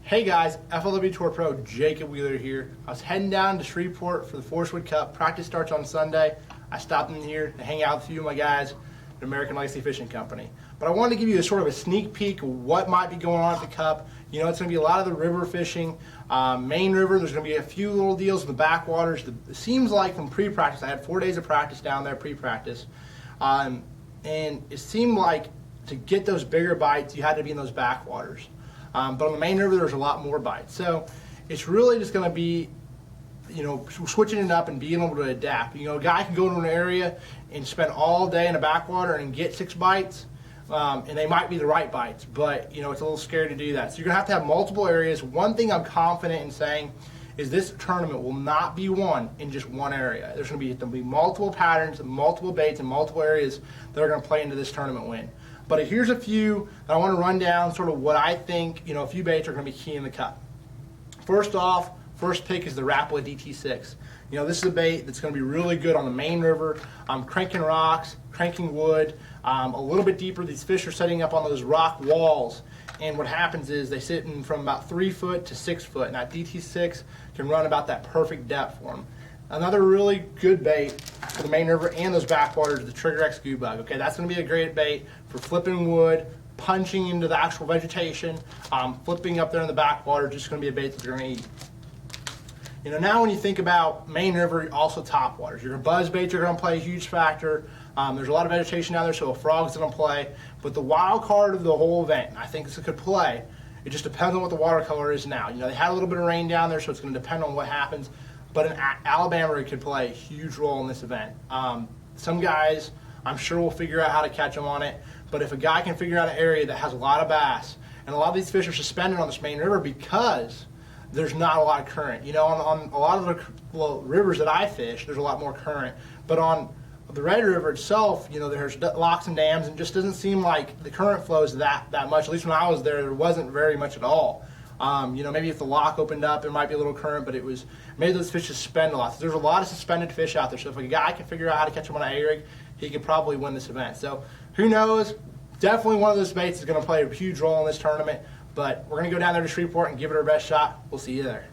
Hey guys, FLW Tour Pro Jacob Wheeler here. I was heading down to Shreveport for the Forestwood Cup. Practice starts on Sunday. I stopped in here to hang out with a few of my guys at American Legacy Fishing Company. But I wanted to give you a sort of a sneak peek of what might be going on at the Cup. You know, it's going to be a lot of the river fishing, main river. There's going to be a few little deals in the backwaters. It seems like from pre-practice, I had 4 days of practice down there pre-practice, and it seemed like to get those bigger bites, you had to be in those backwaters. But on the main river, there's a lot more bites. So it's really just going to be, you know, switching it up and being able to adapt. You know, a guy can go to an area and spend all day in a backwater and get 6 bites, and they might be the right bites, but, you know, it's a little scary to do that. So you're going to have multiple areas. One thing I'm confident in saying is this tournament will not be won in just one area. There's going to be multiple patterns, multiple baits, and multiple areas that are going to play into this tournament win. But here's a few that I want to run down, sort of what I think, you know, a few baits are going to be key in the Cup. First off, first pick is the Rapala DT6. You know, this is a bait that's going to be really good on the main river. Cranking rocks, cranking wood, a little bit deeper. These fish are setting up on those rock walls. And what happens is they sit in from about 3 foot to 6 foot. And that DT6 can run about that perfect depth for them. Another really good bait for the main river and those backwaters is the Trigger X Goo Bug. Okay, that's going to be a great bait for flipping wood, punching into the actual vegetation, flipping up there in the backwater. Just going to be a bait that you're going to eat. You know, now when you think about main river, also topwaters. Your buzz baits are going to play a huge factor. There's a lot of vegetation down there, so a frog's going to play. But the wild card of the whole event, and I think this could play, it just depends on what the watercolor is now. You know, they had a little bit of rain down there, so it's going to depend on what happens. But in Alabama, it could play a huge role in this event. Some guys, I'm sure, will figure out how to catch them on it. But if a guy can figure out an area that has a lot of bass, and a lot of these fish are suspended on this main river because there's not a lot of current. You know, on a lot of the rivers that I fish, there's a lot more current. But on the Red River itself, you know, there's locks and dams, and it just doesn't seem like the current flows that much. At least when I was there wasn't very much at all. You know, maybe if the lock opened up, there might be a little current, but it was made those fish suspend a lot. So there's a lot of suspended fish out there. So if a guy can figure out how to catch them on an A-rig, he could probably win this event. So who knows? Definitely one of those baits is going to play a huge role in this tournament. But we're going to go down there to Shreveport and give it our best shot. We'll see you there.